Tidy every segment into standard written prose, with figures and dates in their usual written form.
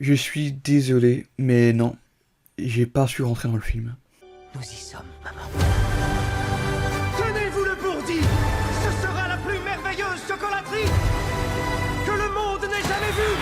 Je suis désolé, mais non, j'ai pas su rentrer dans le film. Nous y sommes, maman. Tenez-vous-le pour dit, ce sera la plus merveilleuse chocolaterie que le monde n'ait jamais vue.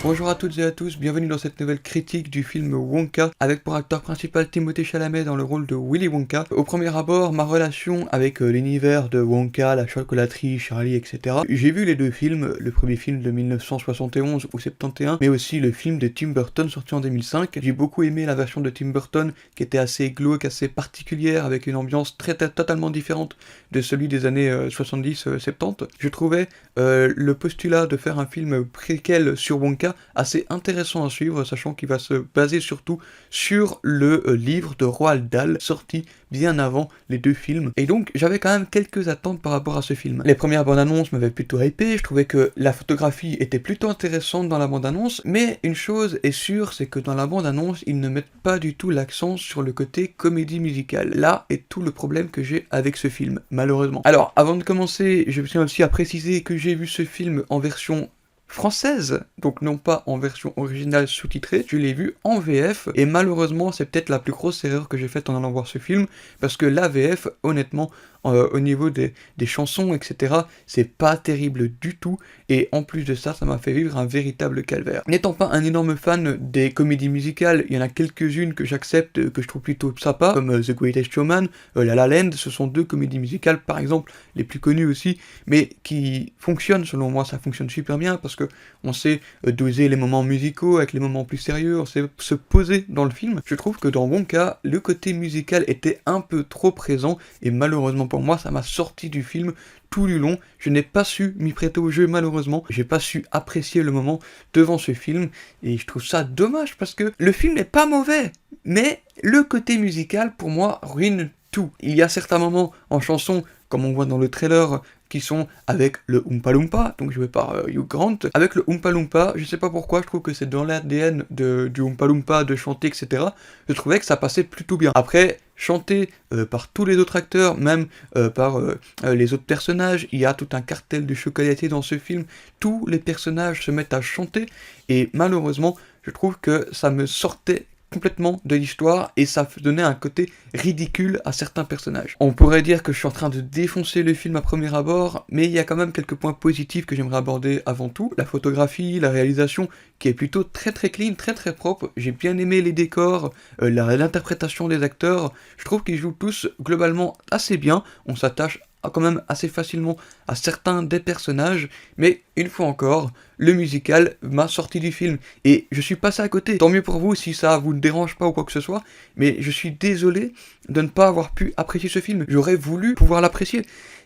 Bonjour à toutes et à tous, bienvenue dans cette nouvelle critique du film Wonka, avec pour acteur principal Timothée Chalamet dans le rôle de Willy Wonka. Au premier abord, ma relation avec l'univers de Wonka, la chocolaterie, Charlie, etc. J'ai vu les deux films, le premier film de 1971 ou 71, mais aussi le film de Tim Burton sorti en 2005. J'ai beaucoup aimé la version de Tim Burton, qui était assez glauque, assez particulière, avec une ambiance totalement différente de celui des années 70-70. Je trouvais le postulat de faire un film préquel sur Wonka assez intéressant à suivre, sachant qu'il va se baser surtout sur le livre de Roald Dahl, sorti bien avant les deux films. Et donc j'avais quand même quelques attentes par rapport à ce film. Les premières bandes annonces m'avaient plutôt hypé, je trouvais que la photographie était plutôt intéressante dans la bande annonce, mais une chose est sûre, c'est que dans la bande annonce, ils ne mettent pas du tout l'accent sur le côté comédie musicale. Là est tout le problème que j'ai avec ce film, malheureusement. Alors, avant de commencer, je tiens aussi à préciser que j'ai vu ce film en version française, donc non pas en version originale sous-titrée, je l'ai vu en VF, et malheureusement c'est peut-être la plus grosse erreur que j'ai faite en allant voir ce film, parce que la VF, honnêtement, au niveau des chansons, etc., c'est pas terrible du tout, et en plus de ça, ça m'a fait vivre un véritable calvaire. N'étant pas un énorme fan des comédies musicales, il y en a quelques-unes que j'accepte, que je trouve plutôt sympa, comme The Greatest Showman, La La Land, ce sont deux comédies musicales, par exemple, les plus connues aussi, mais qui fonctionnent, selon moi, ça fonctionne super bien, parce que on sait doser les moments musicaux avec les moments plus sérieux, on sait se poser dans le film. Je trouve que dans Wonka, le côté musical était un peu trop présent, et malheureusement pour moi, ça m'a sorti du film tout du long. Je n'ai pas su m'y prêter au jeu, malheureusement. J'ai pas su apprécier le moment devant ce film, et je trouve ça dommage, parce que le film n'est pas mauvais, mais le côté musical, pour moi, ruine tout. Il y a certains moments en chanson, comme on voit dans le trailer, qui sont avec le Oompa Loompa, donc joué par Hugh Grant. Avec le Oompa Loompa, je sais pas pourquoi, je trouve que c'est dans l'ADN du Oompa Loompa de chanter, etc. Je trouvais que ça passait plutôt bien. Après, chanté par tous les autres acteurs, même par les autres personnages, il y a tout un cartel de chocolatier dans ce film, tous les personnages se mettent à chanter, et malheureusement, je trouve que ça me sortait complètement de l'histoire, et ça donnait un côté ridicule à certains personnages. On pourrait dire que je suis en train de défoncer le film à premier abord, mais il y a quand même quelques points positifs que j'aimerais aborder avant tout. La photographie, la réalisation, qui est plutôt très clean, très propre. J'ai bien aimé les décors, l'interprétation des acteurs. Je trouve qu'ils jouent tous globalement assez bien. On s'attache quand même assez facilement à certains des personnages, mais une fois encore, le musical m'a sorti du film, et je suis passé à côté. Tant mieux pour vous si ça vous ne dérange pas ou quoi que ce soit, mais je suis désolé de ne pas avoir pu apprécier ce film. J'aurais voulu pouvoir l'apprécier,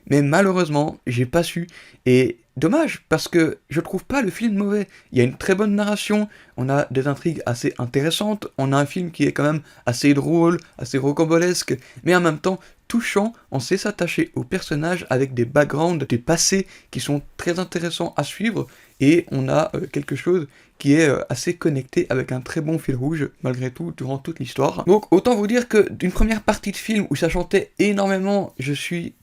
mais malheureusement, j'ai pas su, et dommage, parce que je trouve pas le film mauvais. Il y a une très bonne narration, on a des intrigues assez intéressantes, on a un film qui est quand même assez drôle, assez rocambolesque, mais en même temps touchant, on sait s'attacher aux personnages avec des backgrounds, des passés qui sont très intéressants à suivre, et on a quelque chose qui est assez connecté avec un très bon fil rouge, malgré tout, durant toute l'histoire. Donc autant vous dire que d'une première partie de film où ça chantait énormément, je vais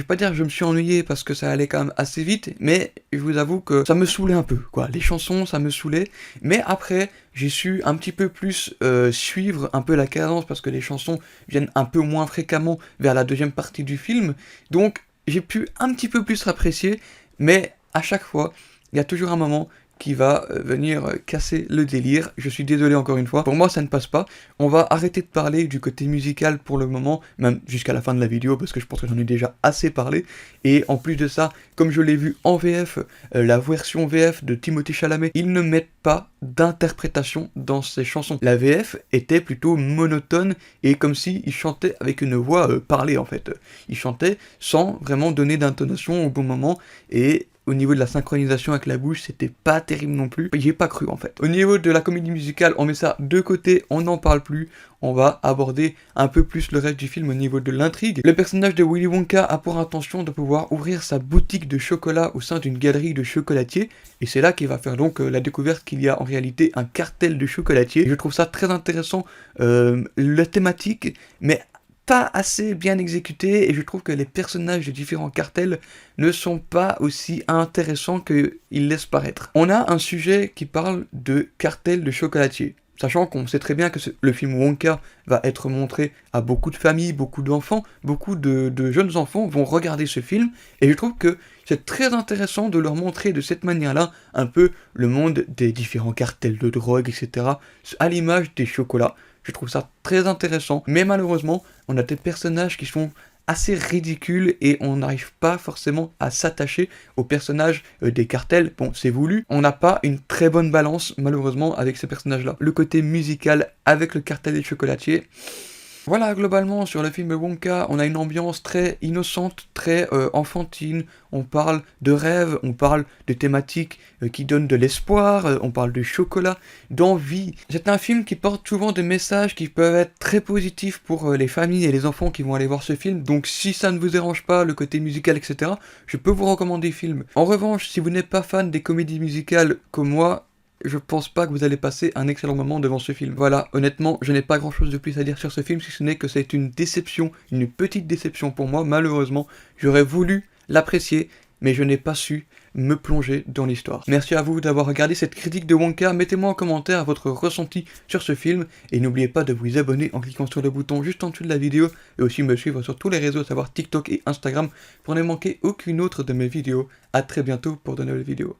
pas dire que je me suis ennuyé parce que ça allait quand même assez vite, mais je vous avoue que ça me saoulait un peu, quoi. Les chansons, ça me saoulait, mais après, j'ai su un petit peu plus suivre un peu la cadence, parce que les chansons viennent un peu moins fréquemment vers la deuxième partie du film, donc j'ai pu un petit peu plus apprécier, mais à chaque fois, il y a toujours un moment qui va venir casser le délire. Je suis désolé encore une fois, pour moi ça ne passe pas. On va arrêter de parler du côté musical pour le moment, même jusqu'à la fin de la vidéo, parce que je pense que j'en ai déjà assez parlé, et en plus de ça, comme je l'ai vu en VF, la version VF de Timothée Chalamet, ils ne mettent pas d'interprétation dans ces chansons. La VF était plutôt monotone, et comme si il chantait avec une voix parlée en fait. Il chantait sans vraiment donner d'intonation au bon moment, et au niveau de la synchronisation avec la bouche, c'était pas terrible non plus. J'y ai pas cru en fait. Au niveau de la comédie musicale, on met ça de côté, on n'en parle plus. On va aborder un peu plus le reste du film au niveau de l'intrigue. Le personnage de Willy Wonka a pour intention de pouvoir ouvrir sa boutique de chocolat au sein d'une galerie de chocolatiers. Et c'est là qu'il va faire donc la découverte qu'il y a en réalité un cartel de chocolatiers. Je trouve ça très intéressant, la thématique, mais pas assez bien exécuté et je trouve que les personnages des différents cartels ne sont pas aussi intéressants qu'ils laissent paraître. On a un sujet qui parle de cartel de chocolatiers. Sachant qu'on sait très bien que le film Wonka va être montré à beaucoup de familles, beaucoup d'enfants, beaucoup de jeunes enfants vont regarder ce film, et je trouve que c'est très intéressant de leur montrer de cette manière-là un peu le monde des différents cartels de drogue, etc., à l'image des chocolats. Je trouve ça très intéressant, mais malheureusement, on a des personnages qui sont assez ridicule et on n'arrive pas forcément à s'attacher aux personnages des cartels. Bon, c'est voulu, on n'a pas une très bonne balance malheureusement avec ces personnages-là. Le côté musical avec le cartel des chocolatiers. Voilà, globalement, sur le film Wonka, on a une ambiance très innocente, très enfantine, on parle de rêves, on parle de thématiques qui donnent de l'espoir, on parle de chocolat, d'envie. C'est un film qui porte souvent des messages qui peuvent être très positifs pour les familles et les enfants qui vont aller voir ce film, donc si ça ne vous dérange pas, le côté musical, etc., je peux vous recommander le film. En revanche, si vous n'êtes pas fan des comédies musicales comme moi, je pense pas que vous allez passer un excellent moment devant ce film. Voilà, honnêtement, je n'ai pas grand chose de plus à dire sur ce film, si ce n'est que c'est une déception, une petite déception pour moi, malheureusement. J'aurais voulu l'apprécier, mais je n'ai pas su me plonger dans l'histoire. Merci à vous d'avoir regardé cette critique de Wonka, mettez-moi en commentaire votre ressenti sur ce film, et n'oubliez pas de vous abonner en cliquant sur le bouton juste en dessous de la vidéo, et aussi me suivre sur tous les réseaux, à savoir TikTok et Instagram, pour ne manquer aucune autre de mes vidéos. A très bientôt pour de nouvelles vidéos.